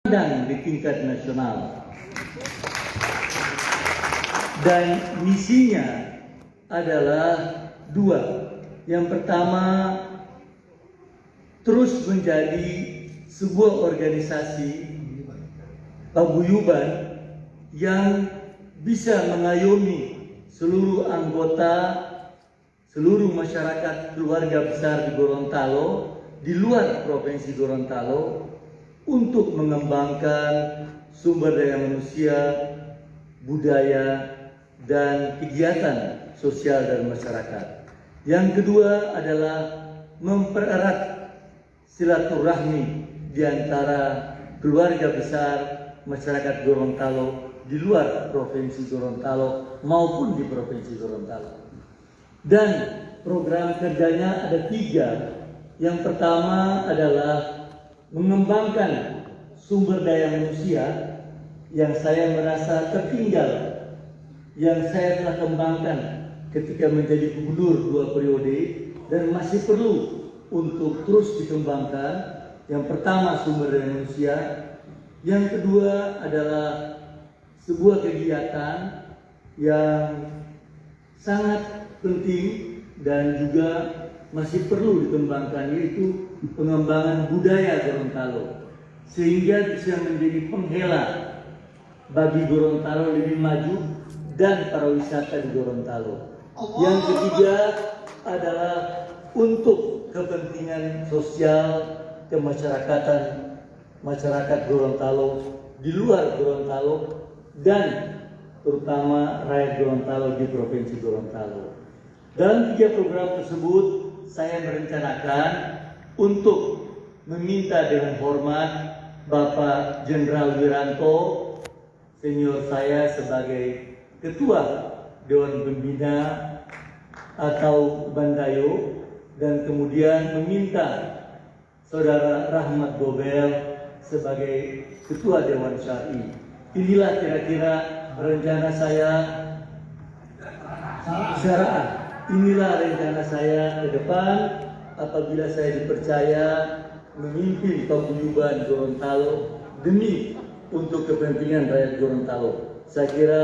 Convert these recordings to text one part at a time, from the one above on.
dan di tingkat nasional. Dan misinya adalah dua. Yang pertama, terus menjadi sebuah organisasi paguyuban yang bisa mengayomi seluruh anggota, seluruh masyarakat keluarga besar di Gorontalo, di luar Provinsi Gorontalo, untuk mengembangkan sumber daya manusia, budaya, dan kegiatan sosial dan masyarakat. Yang kedua adalah mempererat silaturahmi di antara keluarga besar masyarakat Gorontalo di luar Provinsi Gorontalo maupun di Provinsi Gorontalo. Dan program kerjanya ada 3. Yang pertama adalah mengembangkan sumber daya manusia yang saya merasa tertinggal, yang saya telah kembangkan ketika menjadi gubernur 2 periode dan masih perlu untuk terus dikembangkan. Yang pertama sumber daya manusia, yang kedua adalah sebuah kegiatan yang sangat penting dan juga masih perlu dikembangkan, yaitu pengembangan budaya Gorontalo sehingga bisa menjadi penghela bagi Gorontalo lebih maju dan para wisata di Gorontalo. Yang ketiga adalah untuk kepentingan sosial kemasyarakatan masyarakat Gorontalo di luar Gorontalo dan terutama rakyat Gorontalo di Provinsi Gorontalo. Dalam 3 program tersebut saya merencanakan untuk meminta dengan hormat Bapak Jenderal Wiranto, senior saya sebagai Ketua Dewan Pembina atau Bandayo, dan kemudian meminta Saudara Rahmat Gobel sebagai Ketua Dewan Syar'i. Inilah kira-kira rencana saya syara'ah. Inilah rencana saya ke depan apabila saya dipercaya memimpin paguyuban Gorontalo demi untuk kepentingan rakyat Gorontalo. Saya kira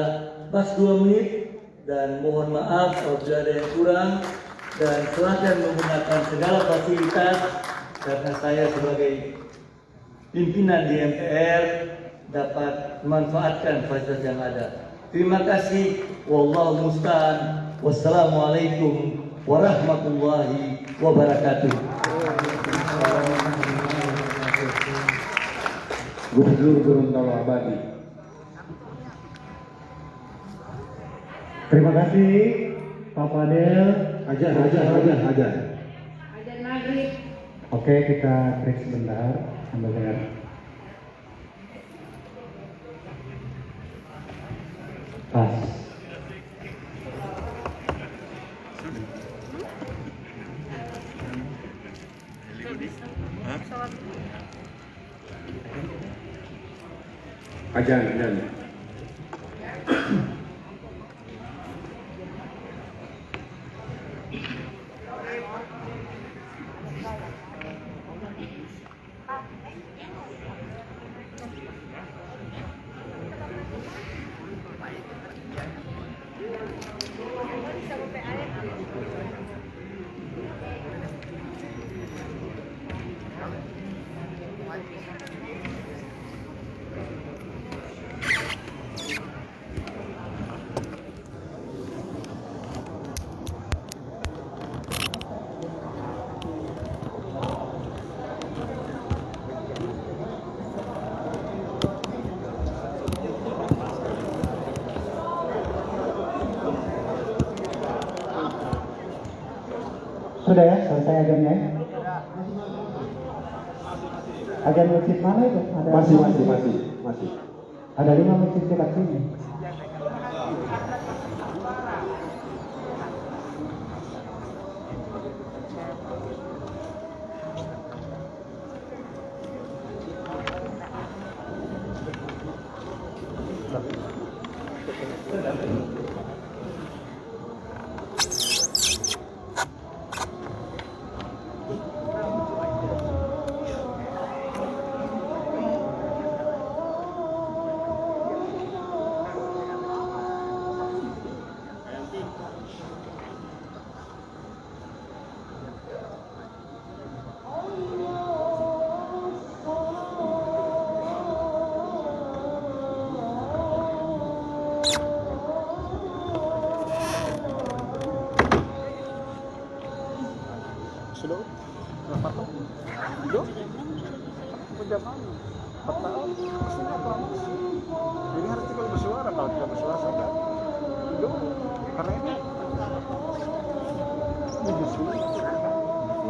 pas 2 menit dan mohon maaf apabila ada yang kurang, dan silakan menggunakan segala fasilitas karena saya sebagai pimpinan di MPR dapat memanfaatkan fasilitas yang ada. Terima kasih. Wallahu musta'an. Wassalamualaikum warahmatullahi wabarakatuh. Gubernur Gorontalo abadi. Terima kasih Pak Fadel. Ajar. Ajar maghrib. Oke, kita break sebentar sambil dengar. Pas. Ajan. Sudah ya, selesai ajannya ya? Ajan masjid mana itu? Ada masih. Ada 5 masjid dekat sini. Selasa kan? Itu karena ini justru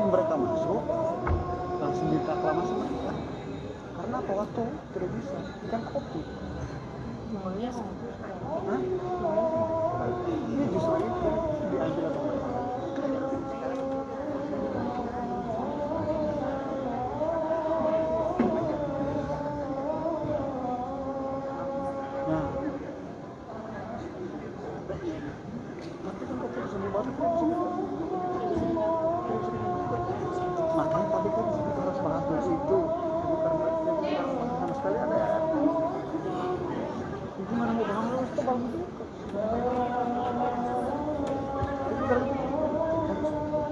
mereka masuk langsung diaklamasi mereka. Karena waktu tidak bisa, ikan kopi. Hah? Ini justru itu diambil atau mereka. Nah, tapi kan kopi semua baru makanya tadi kan kita harus bahas dari itu karena sama sekali ada ya. Gimana mau bahas itu bagus juga.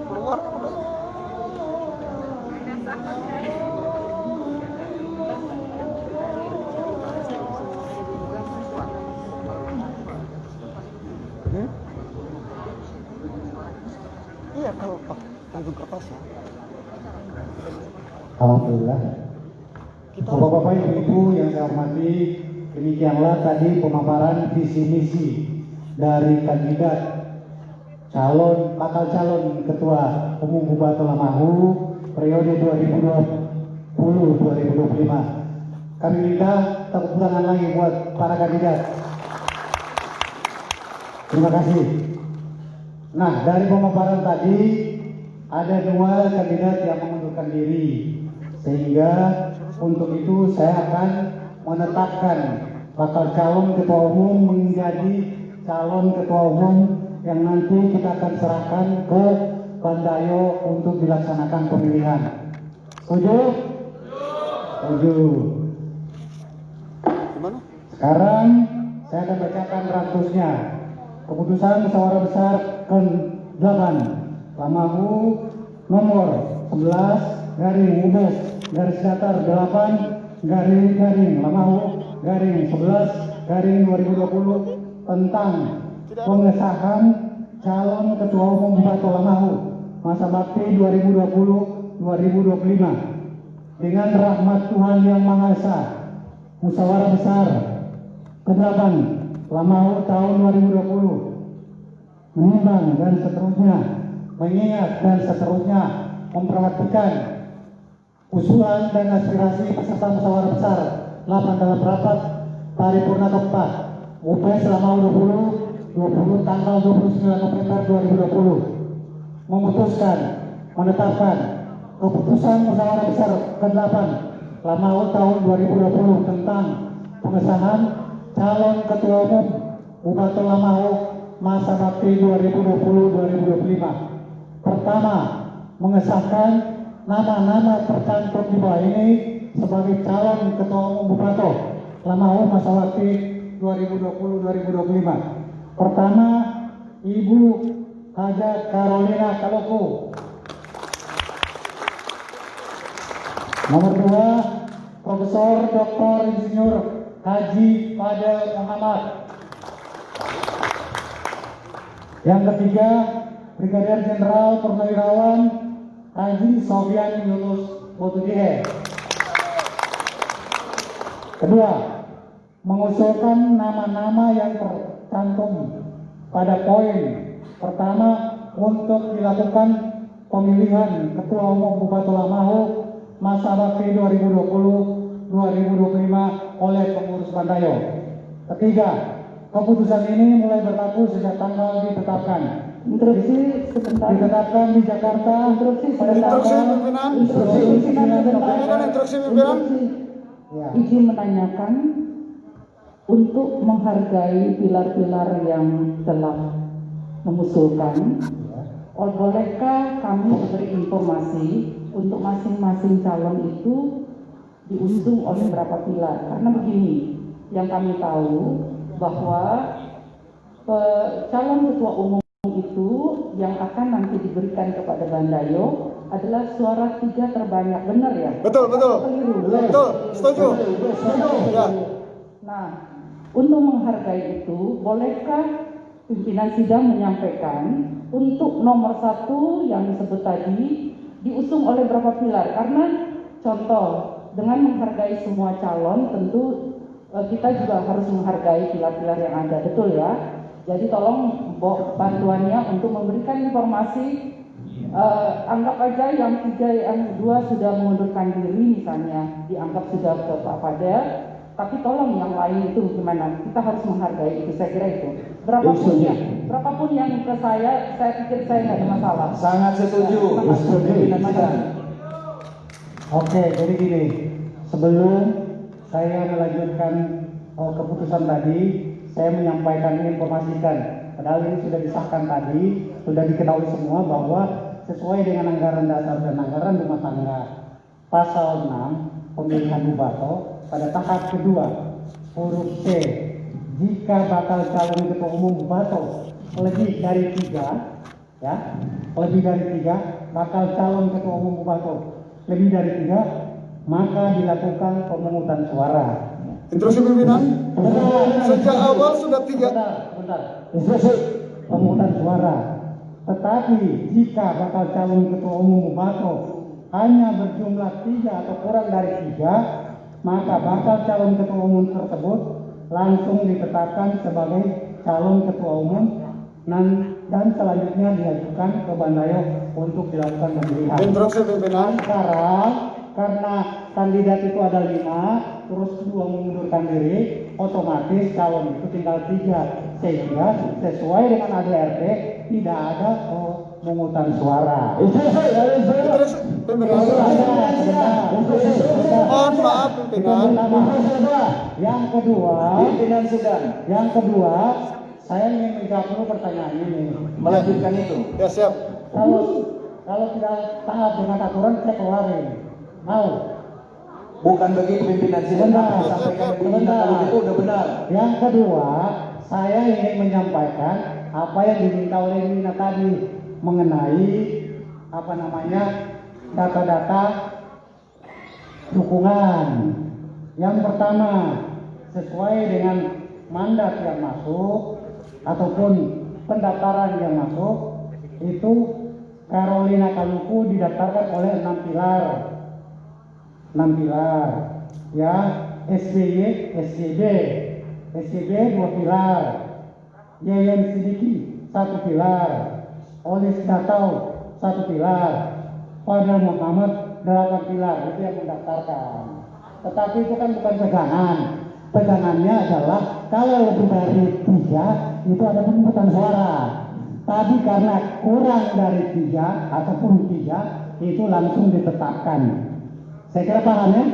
Keluar udah. Iya kalau tanggung kertas ya. Alhamdulillah. Bapak-bapak, ibu-ibu yang saya hormati, demikianlah tadi pemaparan visi misi dari kandidat bakal calon Ketua Umum Bupati Lamahu periode 2020-2025. Kami minta tepuk tangan lagi buat para kandidat. Terima kasih. Nah, dari pemaparan tadi ada 2 kandidat yang mengundurkan diri, sehingga untuk itu saya akan menetapkan bakal calon ketua umum menjadi calon ketua umum yang nanti kita akan serahkan ke Bandayo untuk dilaksanakan pemilihan. Setuju? Setuju. Gimana? Sekarang saya akan bacakan rantusnya. Keputusan musyawarah besar ke-8 Lamahu nomor 11 garing UBES garis datar 8 garing Lamahu garing 11 garing 2020 tentang pengesahan calon ketua umum Bupati Lamahu masa bakti 2020-2025 dengan rahmat Tuhan Yang Maha Esa. Musyawarah besar ke-8 Lamahu tahun 2020 menimbang dan seterusnya, mengingat dan seterusnya, memperhatikan usulan dan aspirasi peserta musyawarah besar 8 dalam rapat paripurna keempat UPS Lamahu 2020 tanggal 29 November 2020 memutuskan menetapkan keputusan musyawarah besar ke-8 Lamahu tahun 2020 tentang pengesahan calon ketua umum Bupati Lamahu masa bakti 2020-2025. Pertama, mengesahkan nama-nama tercantum di bawah ini sebagai calon ketua umum Bupati Lamahu masa bakti 2020-2025. Pertama, Ibu Haja Carolina Kaloku. Nomor 2, Profesor Dr. Insinyur Haji Fadel Muhammad. Yang ketiga, Brigadir Jenderal Purnawirawan Haji Sofyan Yunus Botudihe. Kedua, mengusulkan nama-nama yang tercantum pada poin pertama untuk dilakukan pemilihan Ketua Umum Bupati Lamahu masa bakti 2020-2025 oleh pengurus Bandayo. Ketiga, keputusan ini mulai berlaku sejak tanggal ditetapkan. Instruksi sebentar. Ditetapkan di Jakarta pada tanggal Instruksi pimpinan. Ya. Izin menanyakan untuk menghargai pilar-pilar yang telah mengusulkan, bolehkah kami beri informasi untuk masing-masing calon itu diusung oleh berapa pilar? Karena begini, yang kami tahu bahwa calon ketua umum itu yang akan nanti diberikan kepada Bandayo adalah suara 3 terbanyak, benar ya? Betul. Setuju. Ya. Nah, untuk menghargai itu, bolehkah pimpinan sidang menyampaikan untuk nomor 1 yang disebut tadi diusung oleh berapa pilar? Karena contoh, dengan menghargai semua calon tentu kita juga harus menghargai pilar-pilar yang ada, betul ya? Jadi tolong bantuannya untuk memberikan informasi, anggap aja yang 3, yang 2 sudah mengundurkan diri misalnya, dianggap sudah ke Pak Fadel, tapi tolong yang lain itu gimana? Kita harus menghargai itu, saya kira itu. Berapapun yang ke saya pikir saya nggak ada masalah. Sangat setuju. Terima kasih. Oke, jadi gini, sebelum saya melanjutkan keputusan tadi, saya menyampaikan informasikan, padahal ini sudah disahkan tadi, sudah diketahui semua bahwa sesuai dengan anggaran dasar dan anggaran rumah tangga pasal 6 pemilihan Bubato pada tahap kedua huruf C, jika bakal calon ketua umum Bubato lebih dari 3, ya, lebih dari 3, bakal calon ketua umum Bubato lebih dari 3, maka dilakukan pemungutan suara. Instruksi pimpinan sejak awal sudah 3. Bentar. Instruksi pemungutan suara. Tetapi jika bakal calon ketua umum Bubato hanya berjumlah 3 atau kurang dari 3, maka bakal calon ketua umum tersebut langsung ditetapkan sebagai calon ketua umum dan selanjutnya diajukan ke Bandayo untuk dilakukan pemilihan. Instruksi pimpinan. Sekarang karena kandidat itu ada 5, terus 2 mengundurkan diri, otomatis calon itu tinggal 3, sehingga sesuai dengan ADRT tidak ada pemungutan suara. Instruksi pimpinan. Mohon maaf pimpinan. Yang kedua, Pimpinan sedang yang kedua, saya ingin menjawab dulu pertanyaan ini. melanjutkan itu. Ya siap. Kalau tidak taat dengan aturan, saya keluarin. Mau? Bukan begitu pimpinan sidang. Benar. Sampaikan pimpinan Benar. kalau itu udah benar. Yang kedua, saya ingin menyampaikan apa yang diminta oleh Nina tadi mengenai data-data dukungan. Yang pertama, sesuai dengan mandat yang masuk ataupun pendaftaran yang masuk, itu Carolina Kaluku didaftarkan oleh 6 pilar. 6 pilar, ya, SBY, SCB 2 pilar, Yayan Sidiki 1 pilar, Olis Datau 1 pilar, Fadel Muhammad 8 pilar, itu yang mendaftarkan. Tetapi itu kan bukan pegangan. Pegangannya adalah kalau lebih dari 3 itu ada pemungutan suara. Tapi karena kurang dari 3 ataupun 3 itu langsung ditetapkan. Saya kira paham ya?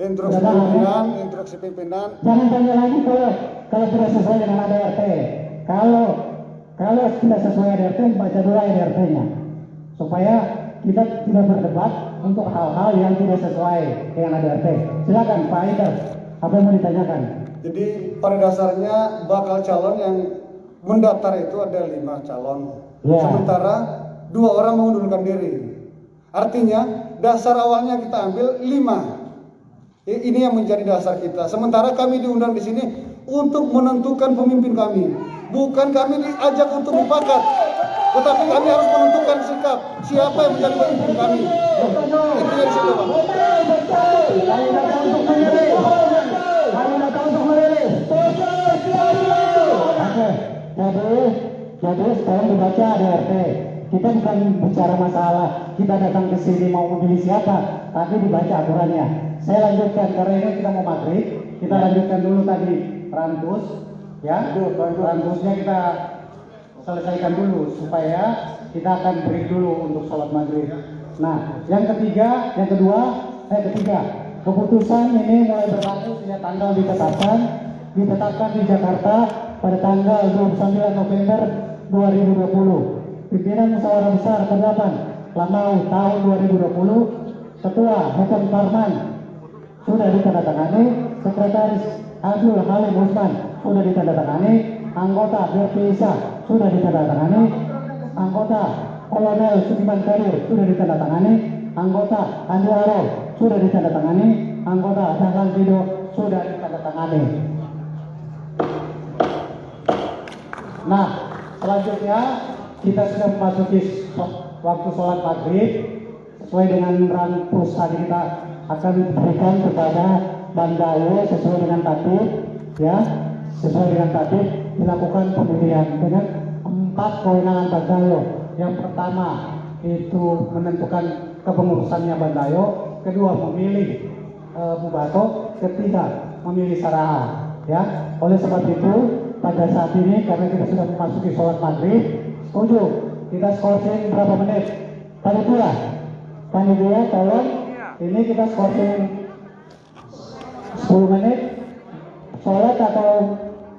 Instruksi Sudah paham, ya? pimpinan. Instruksi pimpinan. Jangan tanya lagi kalau sudah sesuai dengan ADRT. Kalau tidak sesuai ADRT, baca dulu ADRT-nya supaya kita tidak berdebat untuk hal-hal yang tidak sesuai dengan ADRT. Silakan Pak Aida, apa yang mau ditanyakan? Jadi pada dasarnya bakal calon yang mendaftar itu ada 5 calon. Ya. Sementara 2 orang mengundurkan diri. Artinya dasar awalnya kita ambil 5. Ini yang menjadi dasar kita. Sementara kami diundang di sini untuk menentukan pemimpin kami. Bukan kami diajak untuk mufakat, tetapi kami harus menentukan sikap siapa yang menjadi pemimpin kami. Itu yang saya Pak. Oke, jadi sekarang dibaca ADRT. Kita bukan bicara masalah kita datang ke sini mau memilih siapa, tapi dibaca aturannya. Saya lanjutkan karena ini kita mau maghrib. Kita lanjutkan dulu tadi rantus, ya. Rantusnya kita selesaikan dulu supaya kita akan break dulu untuk sholat maghrib. Nah, yang ketiga, keputusan ini mulai berlaku sejak tanggal ditetapkan di Jakarta pada tanggal 29 November 2020. Pimpinan Musyawarah Besar ke-8 Lamau tahun 2020, Ketua Hukum Parman sudah ditandatangani, Sekretaris Abdul Halim Usman sudah ditandatangani, anggota BPISA sudah ditandatangani, anggota Kolonel Sudiman Kadir sudah ditandatangani, anggota Andi Aro sudah ditandatangani, anggota Dahlan Sido sudah ditandatangani. Nah, selanjutnya kita sudah memasuki waktu sholat maghrib. Sesuai dengan rantus tadi kita akan berikan kepada Bandayo sesuai dengan tatib, ya, sesuai dengan tatib dilakukan pemilihan dengan 4 kewenangan Bandayo. Yang pertama itu menentukan kepengurusannya Bandayo, kedua memilih Bubato, ketiga memilih Saraha. Ya, oleh sebab itu pada saat ini karena kita sudah memasuki sholat maghrib, setuju kita skorsing berapa menit? Panitia, tolong ini kita skorsing 10 menit sholat atau